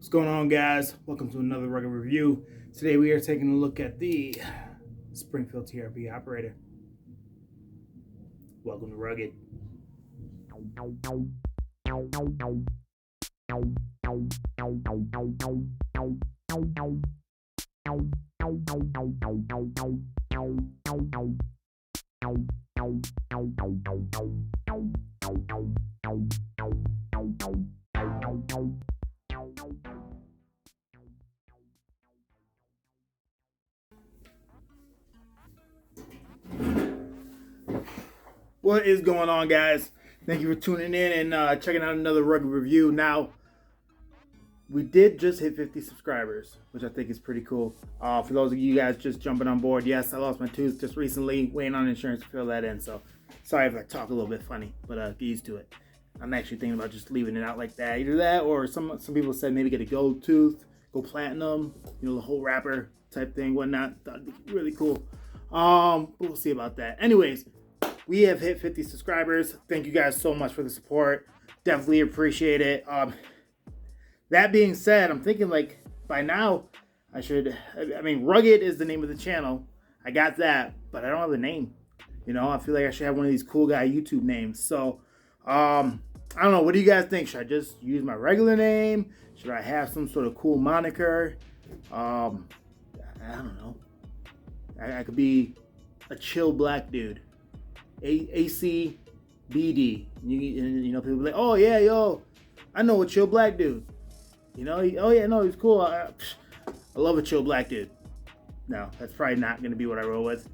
What's going on, guys? Welcome to another rugged review. Today we are taking a look at the Springfield TRP Operator. Welcome to Rugged. What is going on, guys? Thank you for tuning in and checking out another rugged review. Now, we did just hit 50 subscribers, which I think is pretty cool. For those of you guys just jumping on board, yes, I lost my tooth just recently, waiting on insurance to fill that in. So sorry if I talk a little bit funny, but get used to it. I'm actually thinking about just leaving it out like that. Either that, or some people said maybe get a gold tooth, go platinum, the whole wrapper type thing, whatnot. That'd be really cool. We'll see about that. Anyways, we have hit 50 subscribers. Thank you guys so much for the support. Definitely appreciate it. That being said, I'm thinking like by now I mean, Rugged is the name of the channel. I got that, but I don't have a name. I feel like I should have one of these cool guy YouTube names. So, I don't know. What do you guys think? Should I just use my regular name? Should I have some sort of cool moniker? I don't know. I could be a chill black dude. ACBD. People be like, oh yeah, yo, I know a chill black dude. Oh yeah, no, he's cool. I love a chill black dude. No, that's probably not gonna be what I roll with.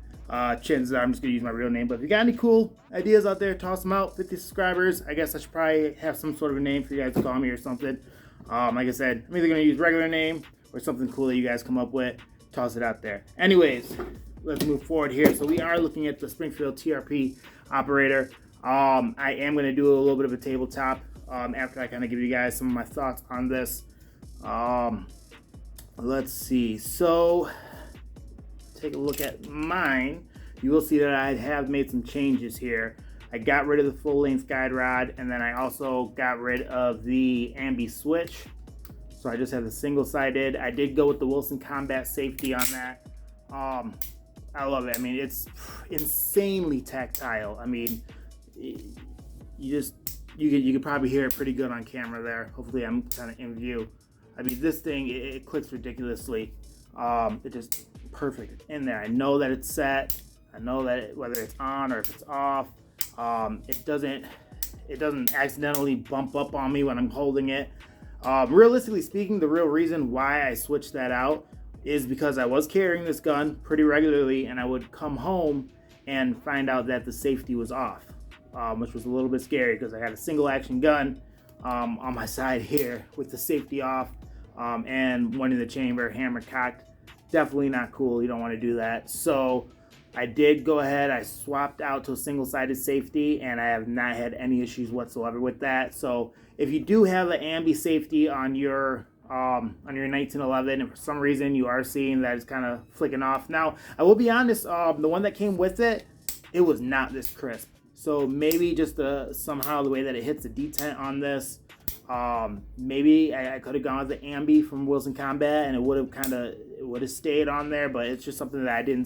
Chances are I'm just gonna use my real name. But if you got any cool ideas out there, toss them out. 50 subscribers. I guess I should probably have some sort of a name for you guys to call me or something. Like I said, I'm either gonna use regular name or something cool that you guys come up with. Toss it out there. Anyways, let's move forward here. So we are looking at the Springfield TRP Operator. I am going to do a little bit of a tabletop after I kind of give you guys some of my thoughts on this. Let's see. So take a look at mine. You will see that I have made some changes here. I got rid of the full length guide rod, and then I also got rid of the ambi switch. So I just have the single-sided. I did go with the Wilson Combat safety on that. I love it. I mean, it's insanely tactile. I mean, you could probably hear it pretty good on camera there. Hopefully I'm kind of in view. I mean, this thing, it clicks ridiculously. It just perfect in there. I know that it's set. I know that whether it's on or if it's off, it doesn't accidentally bump up on me when I'm holding it. Realistically speaking, the real reason why I switched that out is because I was carrying this gun pretty regularly, and I would come home and find out that the safety was off, which was a little bit scary because I had a single action gun on my side here with the safety off, and one in the chamber, hammer cocked. Definitely not cool. You don't want to do that. So I did go ahead. I swapped out to a single-sided safety, and I have not had any issues whatsoever with that. So if you do have an ambi safety on your 1911, and for some reason you are seeing that it's kind of flicking off. Now, I will be honest, the one that came with it was not this crisp. So maybe just somehow the way that it hits the detent on this, maybe I could have gone with the ambi from Wilson Combat, and it would have stayed on there. But it's just something that I didn't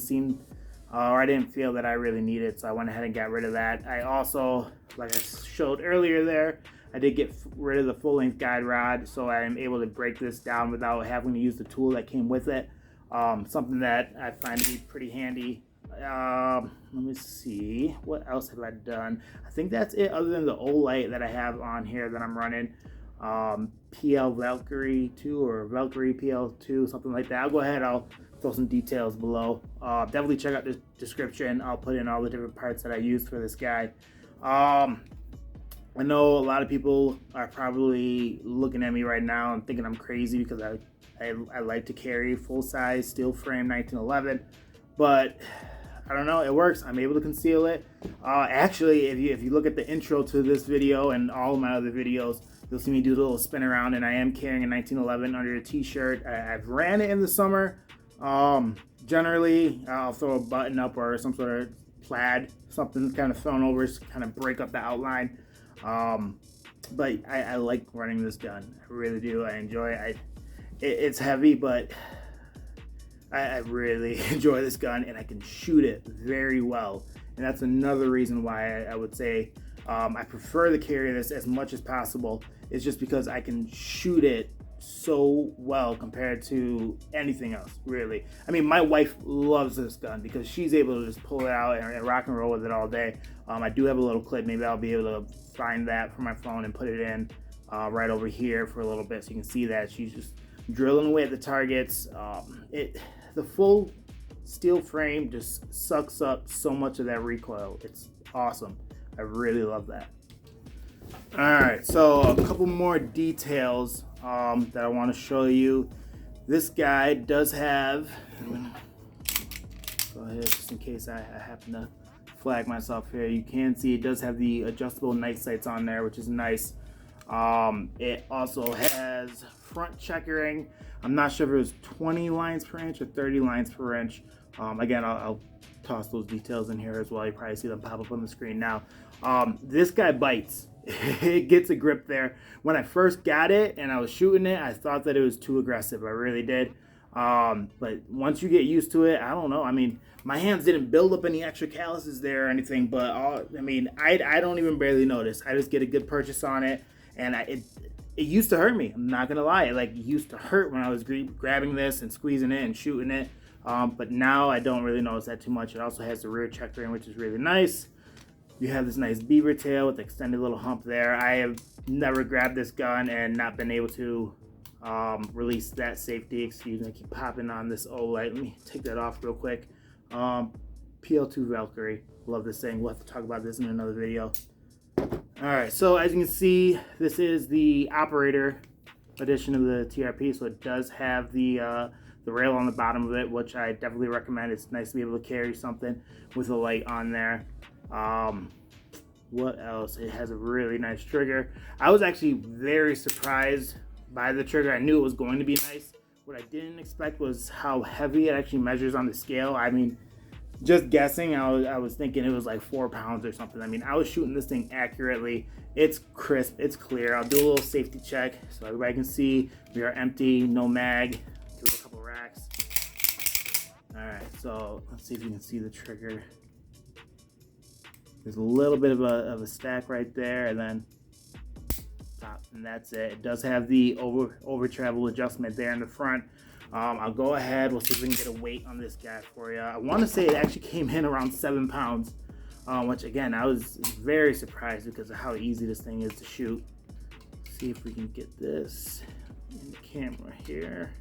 feel that I really needed, so I went ahead and got rid of that. I also, like I showed earlier there, I did get rid of the full-length guide rod, so I am able to break this down without having to use the tool that came with it. Something that I find to be pretty handy. Let me see. What else have I done? I think that's it, other than the Olight that I have on here that I'm running. PL Valkyrie 2 or Valkyrie PL2, something like that. I'll go ahead. I'll throw some details below. Definitely check out the description. I'll put in all the different parts that I used for this guy. I know a lot of people are probably looking at me right now and thinking I'm crazy because I like to carry full-size steel frame 1911, but I don't know, it works. I'm able to conceal it. Actually, if you look at the intro to this video and all of my other videos, you'll see me do a little spin around, and I am carrying a 1911 under a t-shirt. I've ran it in the summer. Generally, I'll throw a button up or some sort of plaid, something kind of thrown over to kind of break up the outline. but I like running this gun. I really do. I enjoy it. It's heavy, but I really enjoy this gun, and I can shoot it very well. And that's another reason why I would say I prefer to carry this as much as possible. It's just because I can shoot it so well compared to anything else, really. I mean, my wife loves this gun because she's able to just pull it out and rock and roll with it all day. I do have a little clip. Maybe I'll be able to find that from my phone and put it in right over here for a little bit so you can see that she's just drilling away at the targets. The full steel frame just sucks up so much of that recoil. It's awesome. I really love that. Alright, so a couple more details that I want to show you. This guy does have, go ahead just in case I happen to flag myself here. You can see it does have the adjustable night sights on there, which is nice. It also has front checkering. I'm not sure if it was 20 lines per inch or 30 lines per inch. Again, I'll toss those details in here as well. You probably see them pop up on the screen now. This guy bites. It gets a grip there. When I first got it and I was shooting it, I thought that it was too aggressive. I really did. But once you get used to it, I don't know. I mean, my hands didn't build up any extra calluses there or anything, but I don't even barely notice. I just get a good purchase on it, and it used to hurt me. I'm not gonna lie. It used to hurt when I was grabbing this and squeezing it and shooting it. But now I don't really notice that too much. It also has the rear checkering, which is really nice. You have this nice beaver tail with the extended little hump there. I have never grabbed this gun and not been able to release that safety. Excuse me, I keep popping on this O light. Let me take that off real quick. PL2 Valkyrie. Love this thing. We'll have to talk about this in another video. Alright, so as you can see, this is the Operator edition of the TRP, so it does have the rail on the bottom of it, which I definitely recommend. It's nice to be able to carry something with a light on there. What else? It has a really nice trigger. I was actually very surprised by the trigger. I knew it was going to be nice. What I didn't expect was how heavy it actually measures on the scale. I mean, just guessing, I was thinking it was like 4 pounds or something. I mean, I was shooting this thing accurately. It's crisp, it's clear. I'll do a little safety check so everybody can see we are empty, no mag. Give it a couple racks. Alright, so let's see if you can see the trigger. There's a little bit of a stack right there, and then top, and that's it. It does have the over travel adjustment there in the front. I'll go ahead. We'll see if we can get a weight on this guy for you. I want to say it actually came in around 7 pounds, which again I was very surprised because of how easy this thing is to shoot. Let's see if we can get this in the camera here.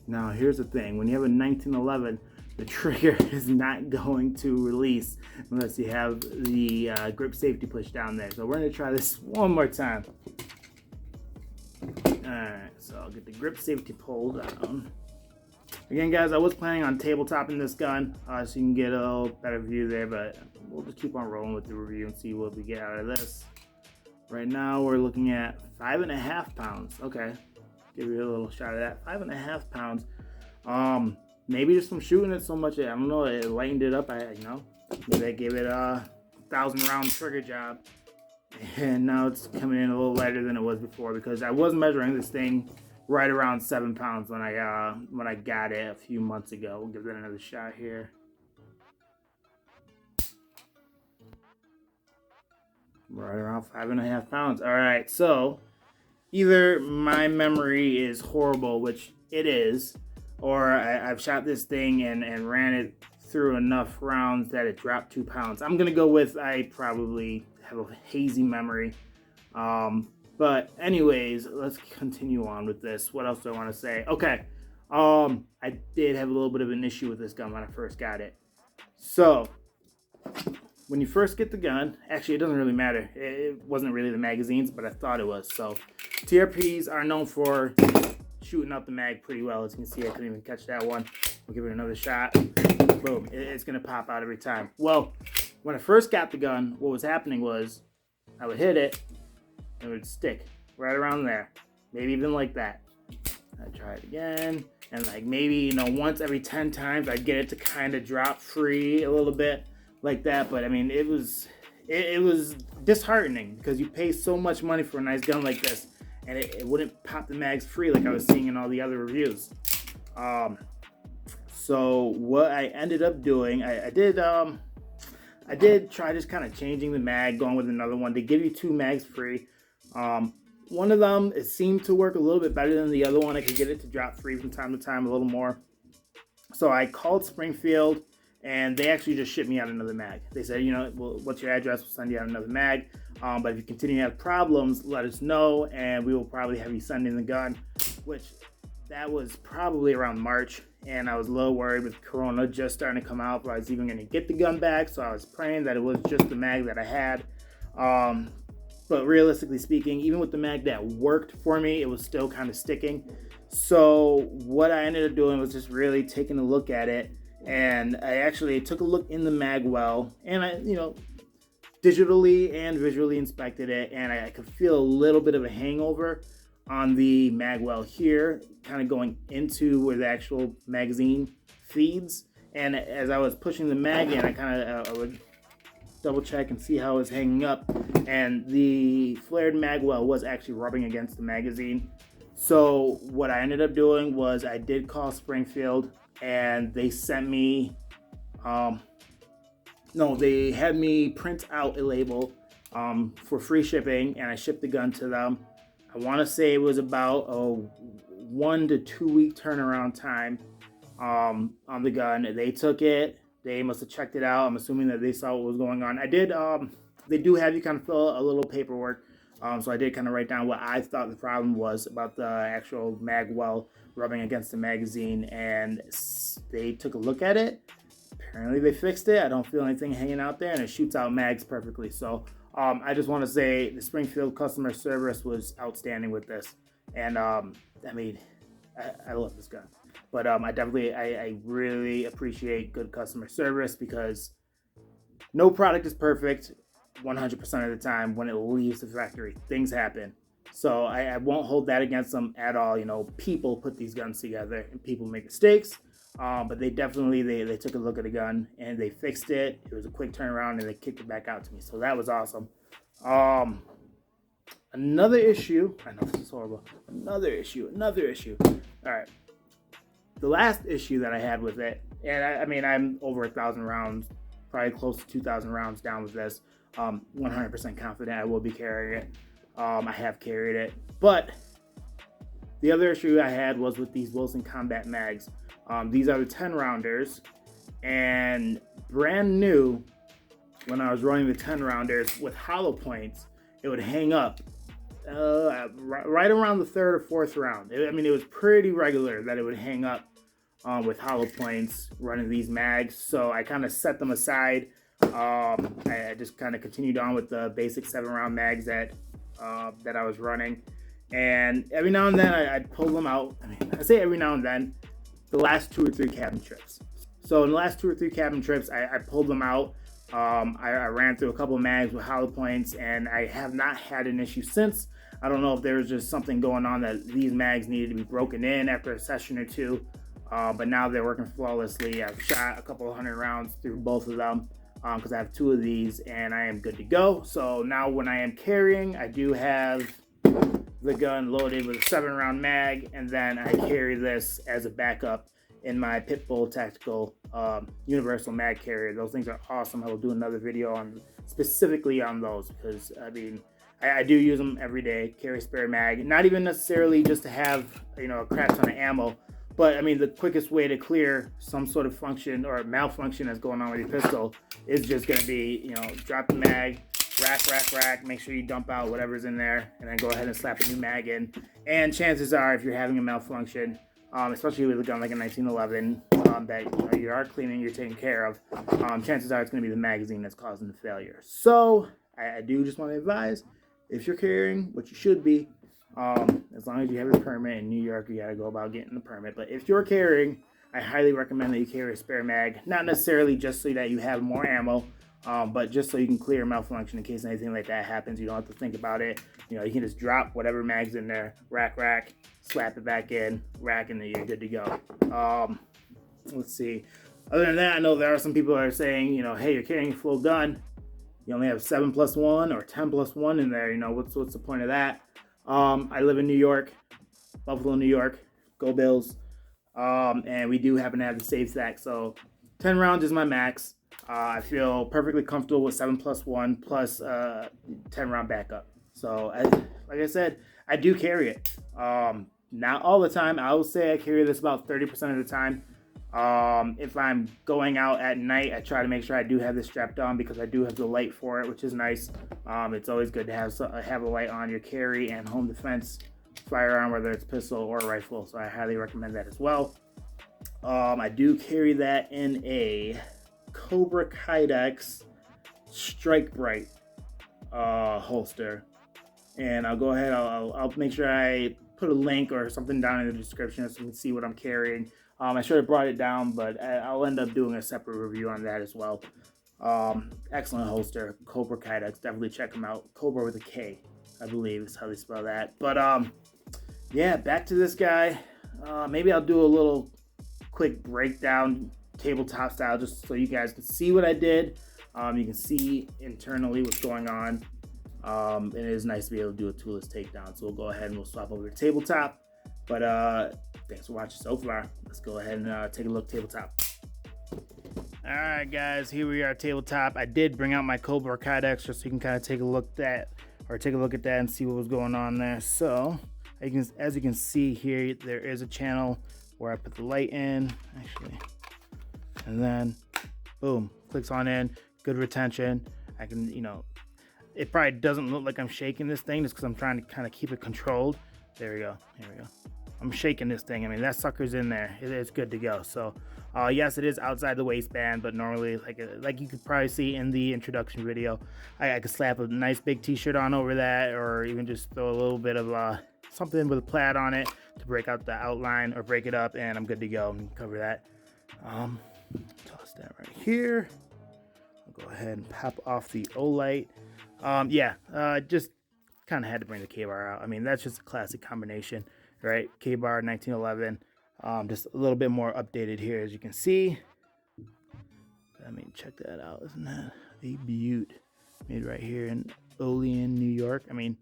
Now here's the thing, when you have a 1911, the trigger is not going to release unless you have the grip safety push down there. So we're going to try this one more time. Alright, so I'll get the grip safety pulled down. Again guys, I was planning on tabletopping this gun so you can get a little better view there, but we'll just keep on rolling with the review and see what we get out of this. Right now we're looking at 5.5 pounds. Okay. Give you a little shot of that. 5.5 pounds. Maybe just from shooting it so much, I don't know, it lightened it up. Maybe I gave it a 1,000-round trigger job, and now it's coming in a little lighter than it was before because I was measuring this thing right around 7 pounds when I got it a few months ago. We'll give that another shot here. Right around 5.5 pounds. All right, so either my memory is horrible, which it is, or I've shot this thing and ran it through enough rounds that it dropped 2 pounds. I'm going to go with I probably have a hazy memory. But anyways, let's continue on with this. What else do I want to say? Okay, I did have a little bit of an issue with this gun when I first got it. So when you first get the gun, actually it doesn't really matter. It wasn't really the magazines, but I thought it was. So TRPs are known for shooting up the mag pretty well. As you can see, I couldn't even catch that one. We'll give it another shot. Boom, it's gonna pop out every time. Well, when I first got the gun, what was happening was I would hit it, and it would stick. right around there, maybe even like that. I try it again, and like maybe once every 10 times I get it to kind of drop free a little bit like that. But I mean, it was disheartening because you pay so much money for a nice gun like this, and it wouldn't pop the mags free like I was seeing in all the other reviews. So what I ended up doing, I did try just kind of changing the mag, going with another one. They give you 2 mags free. One of them, it seemed to work a little bit better than the other one. I could get it to drop free from time to time a little more. So I called Springfield, and they actually just shipped me out another mag. They said, well, what's your address? We'll send you out another mag. But if you continue to have problems, let us know, and we will probably have you send in the gun, which that was probably around March. And I was a little worried with Corona just starting to come out if I was even going to get the gun back. So I was praying that it was just the mag that I had. But realistically speaking, even with the mag that worked for me, it was still kind of sticking. So what I ended up doing was just really taking a look at it. And I actually took a look in the mag well, and I, digitally and visually inspected it. And I could feel a little bit of a hangover on the mag well here, kind of going into where the actual magazine feeds. And as I was pushing the mag in, I would double check and see how it was hanging up, and the flared mag well was actually rubbing against the magazine. So what I ended up doing was I did call Springfield, and they sent me they had me print out a label for free shipping, and I shipped the gun to them. I want to say it was about a 1 to 2 week turnaround time on the gun. They took it. They must have checked it out. I'm assuming that they saw what was going on. I did. They do have you kind of fill out a little paperwork. So I did kind of write down what I thought the problem was about the actual mag well rubbing against the magazine, and they took a look at it. Apparently they fixed it. I don't feel anything hanging out there, and it shoots out mags perfectly. So I just want to say the Springfield customer service was outstanding with this, and I love this gun. But I really appreciate good customer service, because no product is perfect 100% of the time. When it leaves the factory, things happen. So I won't hold that against them at all. People put these guns together and people make mistakes. But they definitely, they took a look at the gun and they fixed it. It was a quick turnaround, and they kicked it back out to me. So that was awesome. Another issue. I know this is horrible. Another issue. All right. The last issue that I had with it, and I'm over 1,000 rounds, probably close to 2,000 rounds down with this. 100% confident I will be carrying it. I have carried it. But the other issue I had was with these Wilson Combat mags. These are the 10 rounders, and brand new, when I was running the 10 rounders with hollow points, it would hang up right around the 3rd or 4th round. It was pretty regular that it would hang up with hollow points running these mags. So I kind of set them aside. I just kind of continued on with the basic 7-round mags that I was running. And every now and then I'd pull them out. I say every now and then, the last 2 or 3 cabin trips. So in the last 2 or 3 cabin trips, I pulled them out. I ran through a couple of mags with hollow points, and I have not had an issue since. I don't know if there was just something going on that these mags needed to be broken in after a session or two, but now they're working flawlessly. I've shot a couple of 100 rounds through both of them because I have 2 of these, and I am good to go. So now when I am carrying, I do have the gun loaded with a 7-round mag, and then I carry this as a backup in my Pitbull Tactical Universal Mag Carrier. Those things are awesome. I will do another video specifically on those, because I do use them every day. Carry spare mag, not even necessarily just to have a crap ton of ammo, but the quickest way to clear some sort of function or malfunction that's going on with your pistol is just going to be drop the mag, rack, make sure you dump out whatever's in there, and then go ahead and slap a new mag in. And chances are, if you're having a malfunction, especially with a gun like a 1911 that you are cleaning, you're taking care of, chances are it's going to be the magazine that's causing the failure. So I do just want to advise, if you're carrying, what you should be, as long as you have your permit in New York, you got to go about getting the permit. But if you're carrying, I highly recommend that you carry a spare mag, not necessarily just so that you have more ammo, But just so you can clear malfunction in case anything like that happens, you don't have to think about it. You know, you can just drop whatever mag's in there, rack, slap it back in, rack, and then you're good to go. Let's see. Other than that, I know there are some people that are saying, you know, hey, you're carrying a full gun. You only have 7+1 or 10+1 in there. You know, what's the point of that? I live in New York, Buffalo, New York. Go Bills. And we do happen to have the safe stack, so 10 rounds is my max. I feel perfectly comfortable with 7+1 plus 10 round backup. So, like I said, I do carry it. Not all the time. I will say I carry this about 30% of the time. If I'm going out at night, I try to make sure I do have this strapped on because I do have the light for it, which is nice. It's always good to have a light on your carry and home defense firearm, whether it's pistol or rifle. So I highly recommend that as well. I do carry that in a Cobra Kydex Strike Bright holster, and I'll go ahead. I'll make sure I put a link or something down in the description so you can see what I'm carrying. I should have brought it down, but I'll end up doing a separate review on that as well. Excellent holster, Cobra Kydex. Definitely check them out. Cobra with a K, I believe is how they spell that. But yeah, back to this guy. Maybe I'll do a little quick breakdown, tabletop style, just so you guys can see what I did. You can see internally what's going on. And it is nice to be able to do a toolless takedown. So we'll go ahead and we'll swap over to tabletop. But thanks for watching so far. Let's go ahead and take a look tabletop. All right, guys, here we are tabletop. I did bring out my Cobra Kydex just so you can kind of take a look at that and see what was going on there. So as you can see here, there is a channel where I put the light in, actually, and then boom, clicks on in. Good retention. I can, you know, it probably doesn't look like I'm shaking this thing just because I'm trying to kind of keep it controlled. There we go. Here we go. I'm shaking this thing. I mean, that sucker's in there. It's good to go. So, yes, it is outside the waistband, but normally, like you could probably see in the introduction video, I could slap a nice big t-shirt on over that, or even just throw a little bit of something with a plaid on it to break out the outline or break it up, and I'm good to go and cover that. Toss that right here. I'll go ahead and pop off the O-light. Just kind of had to bring the K-bar out. I mean, that's just a classic combination, right? K-bar 1911, just a little bit more updated here, as you can see. I mean, check that out. Isn't that a beaut? Made right here in Olean, New York. I mean,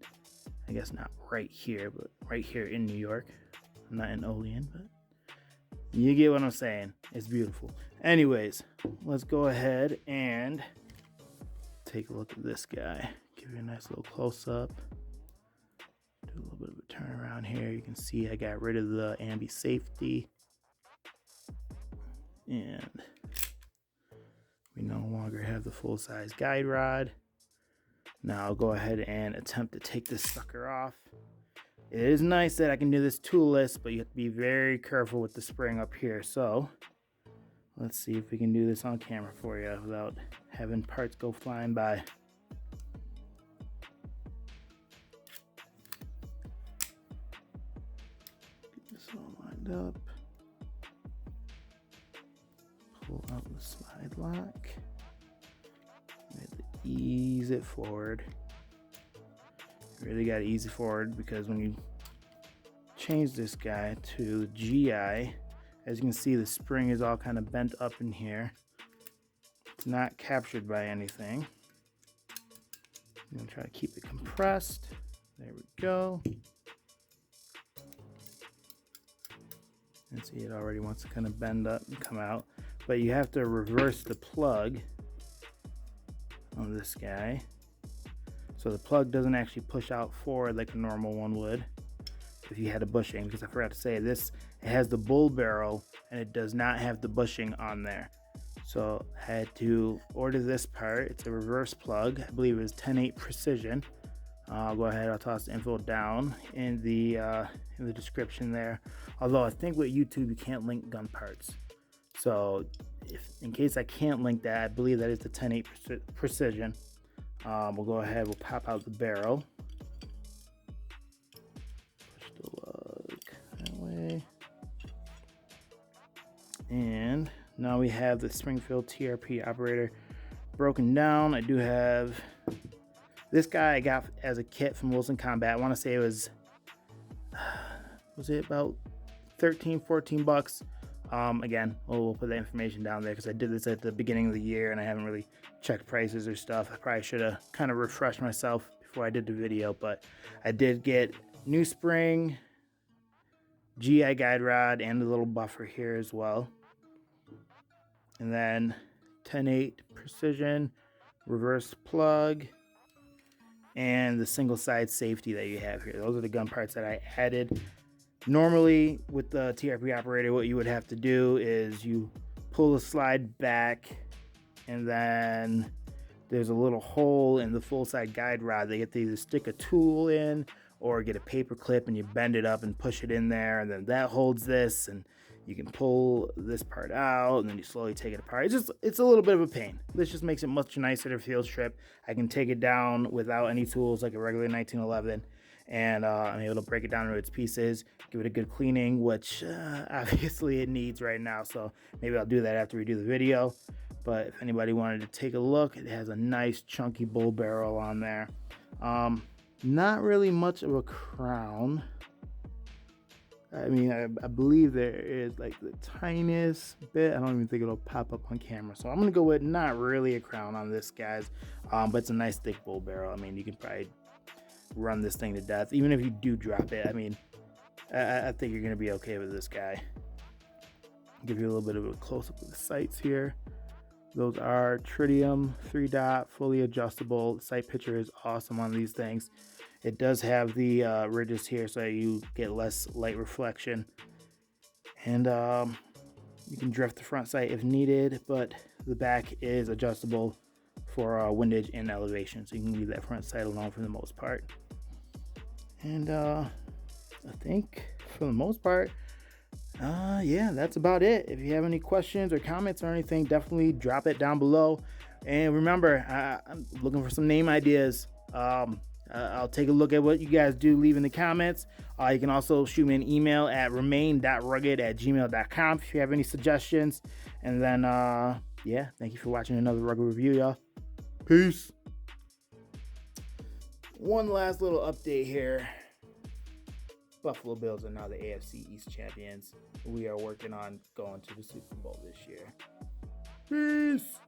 I guess not right here, but right here in New York. Not in Olean, but you get what I'm saying. It's beautiful. Anyways, let's go ahead and take a look at this guy. Give you a nice little close-up. Do a little bit of a turnaround here. You can see I got rid of the ambi safety. And we no longer have the full-size guide rod. Now I'll go ahead and attempt to take this sucker off. It is nice that I can do this toolless, but you have to be very careful with the spring up here. So let's see if we can do this on camera for you without having parts go flying by. Get this all lined up. Pull out the slide lock. Ease it forward. You really got to ease it forward because when you change this guy to GI, as you can see, the spring is all kind of bent up in here. It's not captured by anything. I'm going to try to keep it compressed. There we go. And see, it already wants to kind of bend up and come out. But you have to reverse the plug on this guy. So the plug doesn't actually push out forward like a normal one would if you had a bushing, because I forgot to say this, it has the bull barrel and it does not have the bushing on there. So I had to order this part. It's a reverse plug. I believe it was 10/8 precision. I'll go ahead, I'll toss the info down in the description there. Although I think with YouTube you can't link gun parts. So in case I can't link that, I believe that is the 10/8 precision. We'll go ahead, we'll pop out the barrel. Push the lug that way. And now we have the Springfield TRP Operator broken down. I do have this guy I got as a kit from Wilson Combat. I want to say it was it about 13, 14 bucks. Again, we'll put the information down there because I did this at the beginning of the year and I haven't really checked prices or stuff. I probably should have kind of refreshed myself before I did the video, but I did get new spring, GI guide rod, and a little buffer here as well. And then 10/8 precision, reverse plug, and the single side safety that you have here. Those are the gun parts that I added. Normally with the TRP operator, what you would have to do is you pull the slide back and then there's a little hole in the full side guide rod. They get to either stick a tool in or get a paper clip and you bend it up and push it in there, and then that holds this, and you can pull this part out and then you slowly take it apart. It's a little bit of a pain. This just makes it much nicer to field strip. I can take it down without any tools like a regular 1911, and I'm able to break it down into its pieces, give it a good cleaning, which obviously it needs right now, so maybe I'll do that after we do the video. But if anybody wanted to take a look, it has a nice chunky bull barrel on there. Not really much of a crown. I mean, I believe there is like the tiniest bit. I don't even think it'll pop up on camera, so I'm gonna go with not really a crown on this, guys. But it's a nice thick bull barrel. I mean, you can probably run this thing to death. Even if you do drop it, I mean, I think you're gonna be okay with this guy. Give you a little bit of a close-up of the sights here. Those are tritium 3-dot, fully adjustable. The sight picture is awesome on these things. It does have the ridges here so you get less light reflection. And you can drift the front sight if needed, but the back is adjustable for windage and elevation, so you can leave that front sight alone for the most part. And I think for the most part, yeah, that's about it. If you have any questions or comments or anything, definitely drop it down below. And remember, I'm looking for some name ideas. I'll take a look at what you guys do, leave in the comments. You can also shoot me an email at remain.rugged@gmail.com if you have any suggestions. And then, yeah, thank you for watching another Rugged review, y'all. Peace. One last little update here. Buffalo Bills are now the AFC East champions. We are working on going to the Super Bowl this year. Peace.